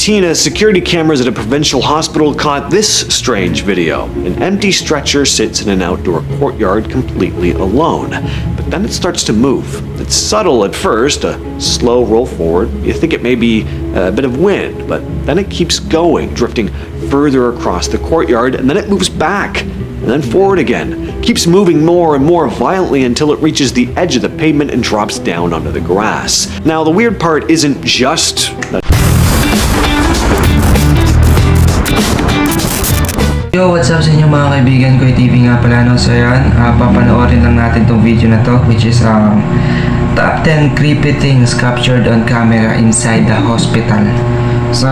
Security cameras at a provincial hospital caught this strange video. An empty stretcher sits in an outdoor courtyard completely alone. But then it starts to move. It's subtle at first, a slow roll forward. You think it may be a bit of wind, but then it keeps going, drifting further across the courtyard, and then it moves back, and then forward again. Keeps moving more and more violently until it reaches the edge of the pavement and drops down onto the grass. Now, the weird part isn't just that. Yo, what's up sa inyo mga kaibigan ko, TV nga pala no. So yan, papanoorin lang natin tong video na to, which is top 10 creepy things captured on camera inside the hospital. So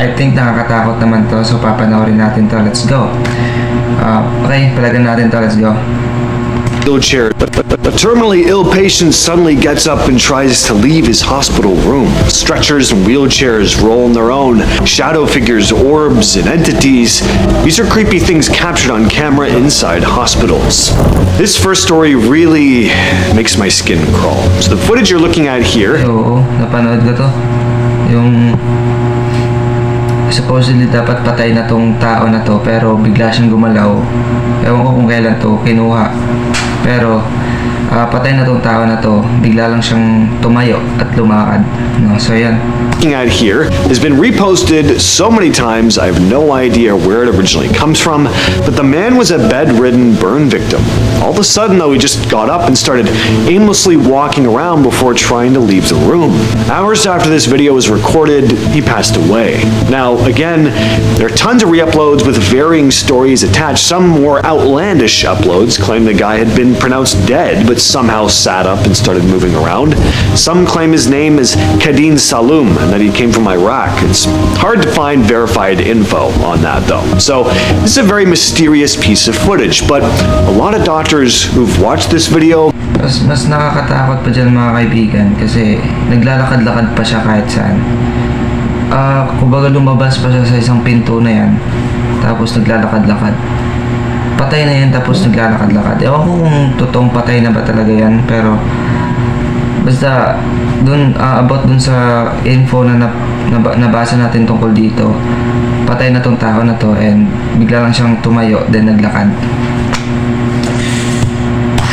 I think nakakatakot naman to, so papanoorin natin to. Let's go. Okay, palagan natin to, let's go. Wheelchair. A terminally ill patient suddenly gets up and tries to leave his hospital room. Stretchers and wheelchairs roll on their own. Shadow figures, orbs, and entities. These are creepy things captured on camera inside hospitals. This first story really makes my skin crawl. So the footage you're looking at here. Oo, napanood ko to. Yung supposedly dapat patay na tong tao na to, pero bigla siyang gumalaw. Ewan ko kung kailan to kinuha. Pero patay na tong tao na to, bigla lang siyang tumayo at lumakad. No, so yan. Looking at here has been reposted so many times I have no idea where it originally comes from, but the man was a bedridden burn victim. All of a sudden though, he just got up and started aimlessly walking around before trying to leave the room. Hours after this video was recorded, he passed away. Now again, there are tons of re-uploads with varying stories attached. Some more outlandish uploads claim the guy had been pronounced dead but somehow sat up and started moving around. Some claim his name is Kadin Saloom and that he came from Iraq. It's hard to find verified info on that though. So this is a very mysterious piece of footage, but a lot of doctors who've watched this video. Mas nakakatakot pa dyan mga kaibigan kasi naglalakad-lakad pa siya kahit saan. Kumbaga lumabas pa siya sa isang pinto na yan, tapos naglalakad-lakad. Patay na yan tapos naglalakad-lakad. Ewan ko kung totoong patay na ba talaga yan, pero basta dun, about dun sa info na nabasa natin tungkol dito, patay na tong tao na to and bigla lang siyang tumayo then naglakad.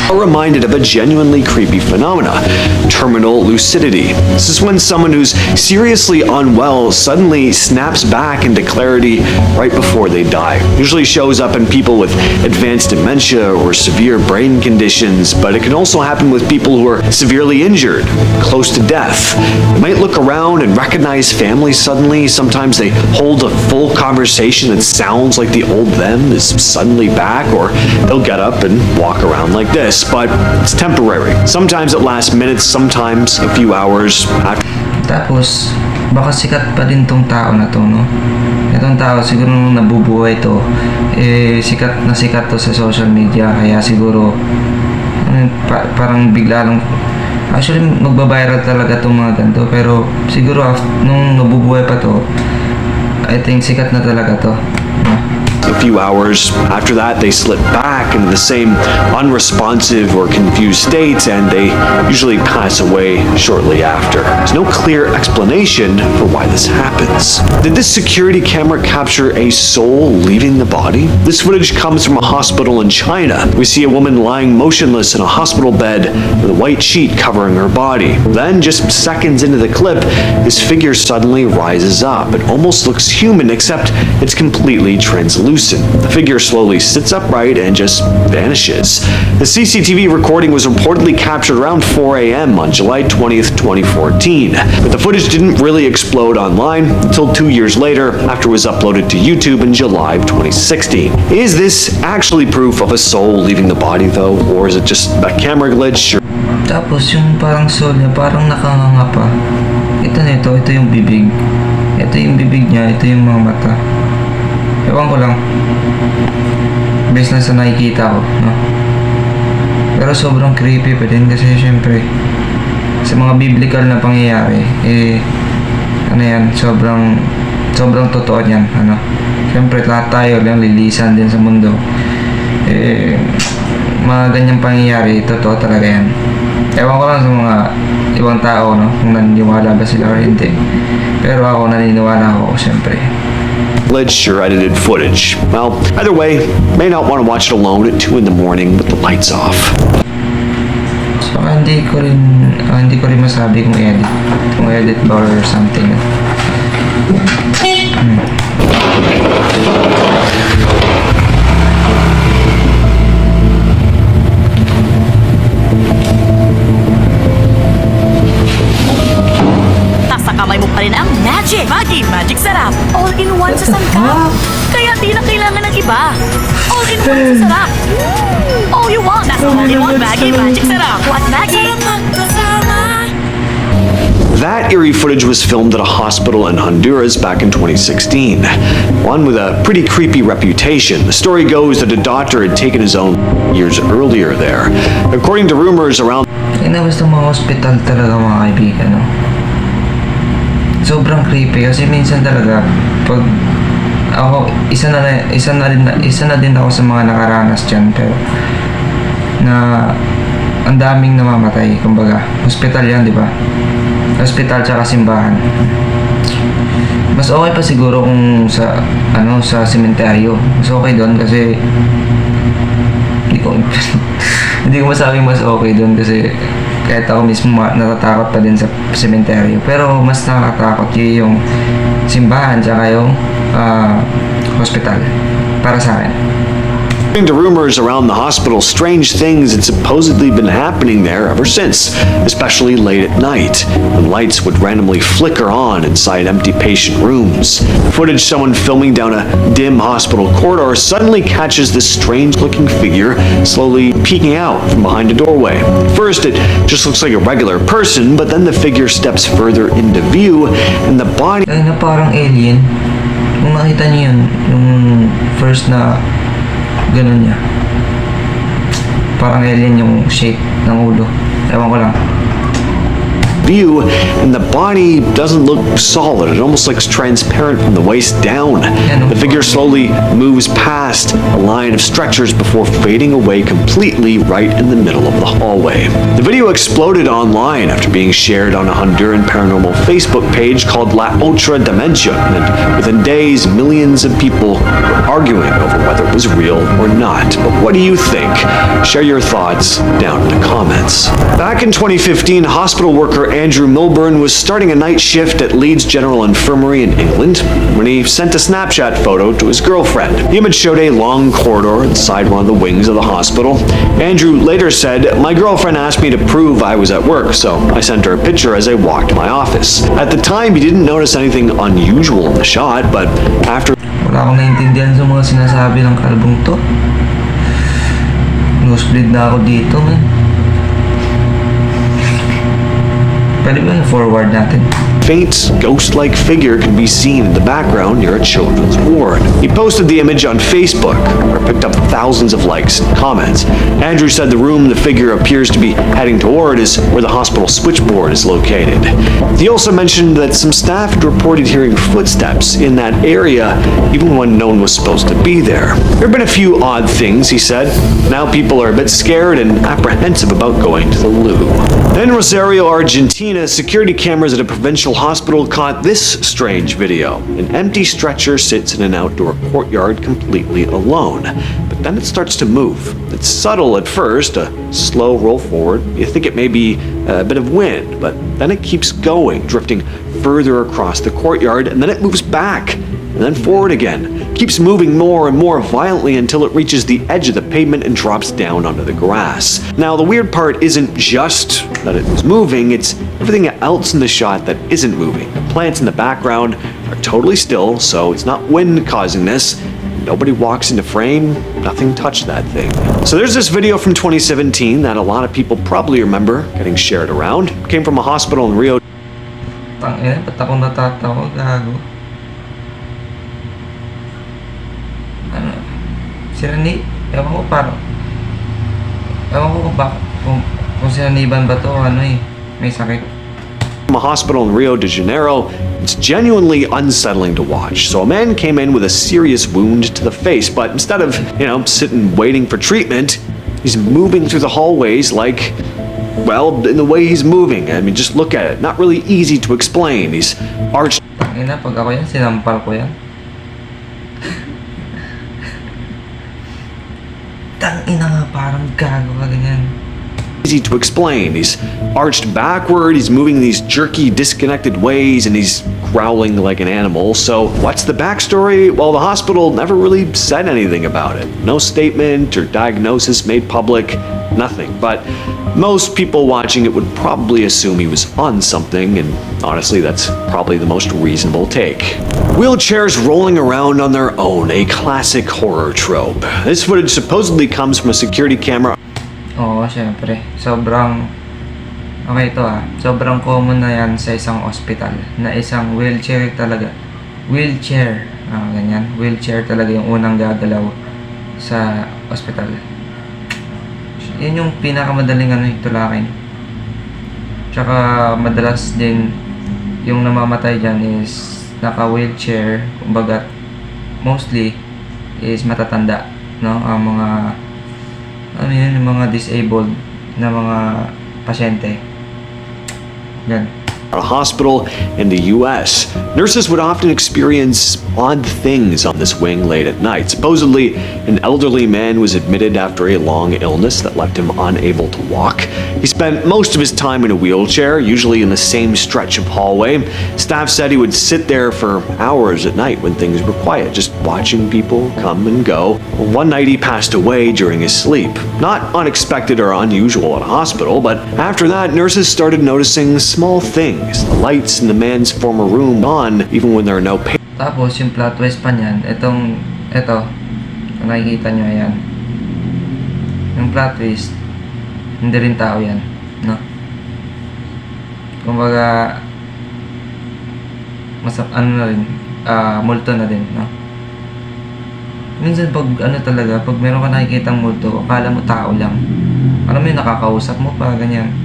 Reminded of a genuinely creepy phenomena, terminal lucidity. This is when someone who's seriously unwell suddenly snaps back into clarity right before they die. Usually shows up in people with advanced dementia or severe brain conditions, but it can also happen with people who are severely injured, close to death. They might look around and recognize family suddenly. Sometimes they hold a full conversation that sounds like the old them is suddenly back, or they'll get up and walk around like this. But it's temporary. Sometimes it lasts minutes, sometimes a few hours after. Tapos, baka sikat pa din tong tao na to, no? Itong tao, siguro nung nabubuhay to, sikat na sikat to sa social media, kaya siguro, parang bigla lang, actually, magbabiral talaga tong mga ganito, pero siguro, nung nabubuhay pa to, I think sikat na talaga to. A few hours after that, they slip back into the same unresponsive or confused states, and they usually pass away shortly after. There's no clear explanation for why this happens. Did this security camera capture a soul leaving the body? This footage comes from a hospital in China. We see a woman lying motionless in a hospital bed with a white sheet covering her body. Then, just seconds into the clip, this figure suddenly rises up. It almost looks human, except it's completely translucent. The figure slowly sits upright and just vanishes. The CCTV recording was reportedly captured around 4 a.m. on July 20th, 2014. But the footage didn't really explode online until 2 years later, after it was uploaded to YouTube in July of 2016. Is this actually proof of a soul leaving the body though, or is it just a camera glitch? Tapos yung parang soul niya, parang nakanganga pa. Ito yung bibig. Ito yung bibig niya, ito yung mga mata. Ewan ko lang, based na sa nakikita ko, no? Pero sobrang creepy pa din kasi syempre sa mga biblical na pangyayari, ano yan, sobrang totoo yan, ano? Syempre lahat tayo lang lilisan din sa mundo, mga ganyang pangyayari, totoo talaga yan. Ewan ko lang sa mga ibang tao, no? Kung naniniwala ba sila or hindi. Pero ako naniniwala ako, syempre. Sure edited footage. Well, either way, may not want to watch it alone at 2 in the morning with the lights off. So, hindi ko rin masabi kung edit ba or something. Nasa kamay mo pa rin ang magic. Magic sarap. All-in-one sa sangkap. Kaya di na kailangan ng iba. All-in-one sa sarap. All you want. Nasa all-in-one magic sarap. What magic? That eerie footage was filmed at a hospital in Honduras back in 2016. One with a pretty creepy reputation. The story goes that a doctor had taken his own years earlier there. According to rumors around Basta mga hospital talaga, mga kaibigan, no? Sobrang creepy kasi minsan talaga pag ako isa na din ako sa mga nakaranas diyan, pero na ang daming namamatay, kumbaga hospital yan, di ba? Hospital tsaka simbahan. Mas okay pa siguro kung sa sa sementeryo. Mas okay doon kasi hindi ko masabing mas okay doon kasi kahit ako mismo natatakot pa din sa sementeryo. Pero mas nakakatakot yung simbahan tsaka yung hospital para sa akin. According to rumors around the hospital, strange things had supposedly been happening there ever since, especially late at night, when lights would randomly flicker on inside empty patient rooms. Footage someone filming down a dim hospital corridor suddenly catches this strange-looking figure slowly peeking out from behind a doorway. First, it just looks like a regular person, but then the figure steps further into view, and the body... Ay, na parang alien. Kung nakita niyo yun, yung first na ganun niya. Parang alien yung shape ng ulo. Ewan ko lang. View, and the body doesn't look solid. It almost looks transparent from the waist down. The figure slowly moves past a line of stretchers before fading away completely right in the middle of the hallway. The video exploded online after being shared on a Honduran paranormal Facebook page called La Otra Dimension, and within days, millions of people were arguing over whether it was real or not. But what do you think? Share your thoughts down in the comments. Back in 2015, hospital worker Andrew Milburn was starting a night shift at Leeds General Infirmary in England when he sent a Snapchat photo to his girlfriend. The image showed a long corridor inside one of the wings of the hospital. Andrew later said, "My girlfriend asked me to prove I was at work, so I sent her a picture as I walked to my office." At the time, he didn't notice anything unusual in the shot, but after... Wala akong naintindihan sa mga sinasabi ng kalbong to. Nosebleed na ako dito, man. Pwede ba yung forward natin? Faint, ghost-like figure can be seen in the background near a children's ward. He posted the image on Facebook, where it picked up thousands of likes and comments. Andrew said the room the figure appears to be heading toward is where the hospital switchboard is located. He also mentioned that some staff had reported hearing footsteps in that area, even when no one was supposed to be there. There have been a few odd things, he said. Now people are a bit scared and apprehensive about going to the loo. In Rosario, Argentina, security cameras at a provincial hospital caught this strange video. An empty stretcher sits in an outdoor courtyard completely alone, but then it starts to move. It's subtle at first, a slow roll forward. You think it may be a bit of wind, but then it keeps going, drifting further across the courtyard, and then it moves back, and then forward again. Keeps moving more and more violently until it reaches the edge of the pavement and drops down onto the grass. Now, the weird part isn't just that it was moving, it's everything else in the shot that isn't moving. The plants in the background are totally still, so it's not wind causing this. Nobody walks into frame, nothing touched that thing. So there's this video from 2017 that a lot of people probably remember getting shared around. It came from a hospital in Rio. Tangina, ba't ako natatawa, gago? Ano? Sinani? Ewan ko parang... Ewan ko kung sinaniban ba to, ano eh, may sakit. From a hospital in Rio de Janeiro, it's genuinely unsettling to watch. So a man came in with a serious wound to the face, but instead of, sitting waiting for treatment, he's moving through the hallways like Well, in the way he's moving. I mean, just look at it. Not really easy to explain. He's arched. Tangina, pag ako yan, sinampal ko yan. Tangina nga, parang gago ka ganyan. Easy to explain. He's arched backward, he's moving in these jerky, disconnected ways, and he's growling like an animal. So, what's the backstory? Well, the hospital never really said anything about it. No statement or diagnosis made public, nothing. But most people watching it would probably assume he was on something, and honestly, that's probably the most reasonable take. Wheelchairs rolling around on their own, a classic horror trope. This footage supposedly comes from a security camera. Oo, syempre. Sobrang... Okay ito sobrang common na yan sa isang ospital. Na isang wheelchair talaga. Wheelchair. Ganyan. Wheelchair talaga yung unang gagalaw sa ospital. Yan yung pinakamadaling tulakin. Tsaka madalas din yung namamatay dyan is naka-wheelchair. Kumbaga, mostly is matatanda. No? Ang mga... Ano yun, yung mga disabled na mga pasyente. Yan. A hospital in the US. Nurses would often experience odd things on this wing late at night. Supposedly, an elderly man was admitted after a long illness that left him unable to walk. He spent most of his time in a wheelchair, usually in the same stretch of hallway. Staff said he would sit there for hours at night when things were quiet, just watching people come and go. One night he passed away during his sleep. Not unexpected or unusual at a hospital, but after that, nurses started noticing small things. The lights in the man's former room on, even when there are no patients. Tapos yung plot twist pa niyan, ito, kung nakikita nyo, ayan. Yung plot twist, hindi rin tao yan, no? Kumbaga, multo na din, no? Minsan pag talaga, pag meron ka nakikitang multo, akala mo tao lang. Alam mo yung nakakausap mo pa, ganyan.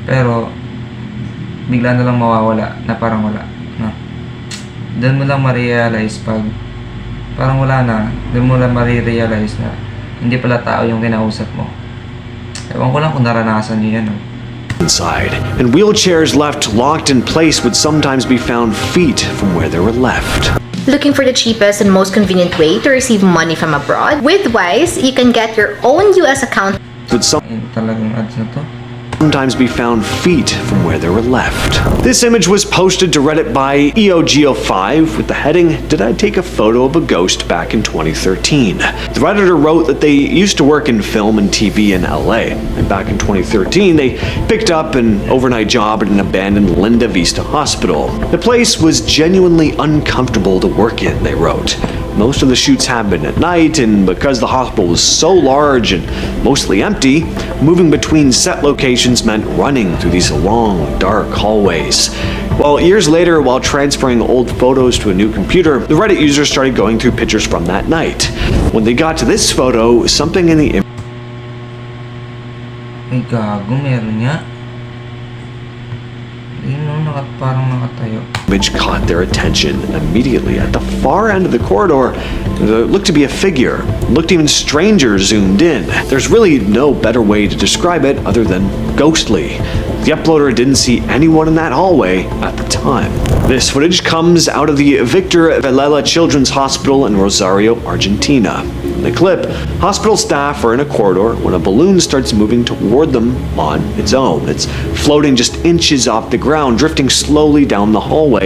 Pero, bigla na lang mawawala na parang wala, no? Doon mo lang ma-realize pag parang wala na, doon mo lang ma-realize na hindi pala tao yung kinausap mo. Ewan ko lang kung naranasan niyo yan, no? Inside, and wheelchairs left locked in place would sometimes be found feet from where they were left. Looking for the cheapest and most convenient way to receive money from abroad? With Wise, you can get your own US account. Would Talagang ads na to. sometimes be found feet from where they were left. This image was posted to Reddit by EOGO5 with the heading, "Did I take a photo of a ghost back in 2013?" The Redditor wrote that they used to work in film and TV in LA, and back in 2013 they picked up an overnight job at an abandoned Linda Vista hospital. The place was genuinely uncomfortable to work in, they wrote. Most of the shoots happened at night, and because the hospital was so large and mostly empty, moving between set locations meant running through these long, dark hallways. Well, years later, while transferring old photos to a new computer, the Reddit users started going through pictures from that night. When they got to this photo, something in the Ay, gago, meron nga. Yun, no, parang nakatayo. image caught their attention immediately. At the far end of the corridor, there looked to be a figure. It looked even stranger zoomed in. There's really no better way to describe it other than ghostly. The uploader didn't see anyone in that hallway at the time. This footage comes out of the Victor Vellela Children's Hospital in Rosario, Argentina. In the clip, hospital staff are in a corridor when a balloon starts moving toward them on its own. It's floating just inches off the ground, drifting slowly down the hallway,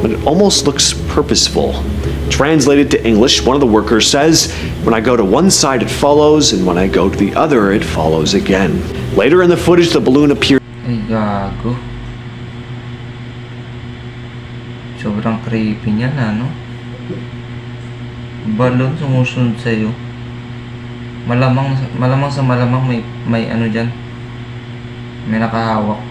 but it almost looks purposeful. Translated to English, one of the workers says, "When I go to one side, it follows, and when I go to the other, it follows again." Later in the footage, the balloon appears. Ay, gago. Sobrang creepy niya na, no? Balon sumusunod sa'yo. Malamang sa malamang may ano dyan. May nakahawak.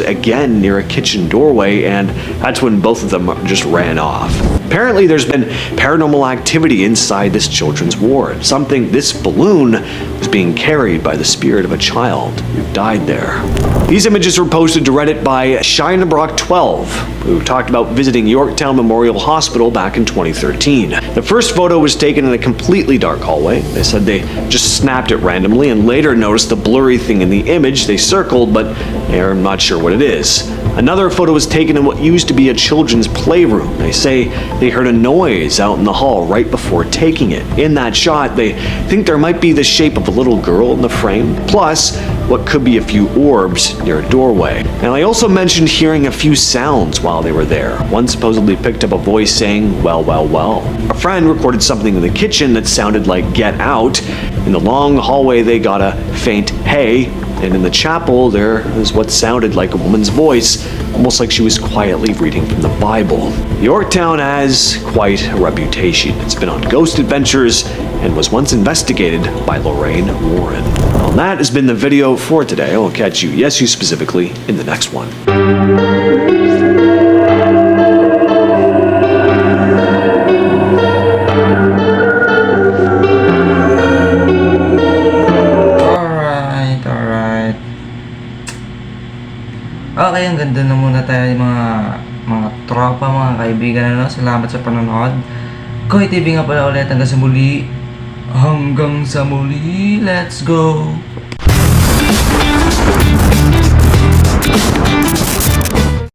Again near a kitchen doorway, and that's when both of them just ran off. Apparently, there's been paranormal activity inside this children's ward. This balloon was being carried by the spirit of a child who died there. These images were posted to Reddit by Shinabrock12, who talked about visiting Yorktown Memorial Hospital back in 2013. The first photo was taken in a completely dark hallway. They said they just snapped it randomly and later noticed the blurry thing in the image they circled, but they're not sure what it is. Another photo was taken in what used to be a children's playroom. They say they heard a noise out in the hall right before taking it. In that shot, they think there might be the shape of a little girl in the frame, plus what could be a few orbs near a doorway. And I also mentioned hearing a few sounds while they were there. One supposedly picked up a voice saying, "Well, well, well." A friend recorded something in the kitchen that sounded like "Get out." In the long hallway, they got a faint "Hey." And in the chapel, there is what sounded like a woman's voice, almost like she was quietly reading from the Bible. Yorktown has quite a reputation. It's been on ghost adventures and was once investigated by Lorraine Warren. Well, that has been the video for today. I'll catch you, yes, you specifically, in the next one. Okay, ang ganda na muna tayo mga tropa, mga kaibigan, ano? Salamat sa panonood. Koy TV nga pala ulit hanggang sa muli. Let's go!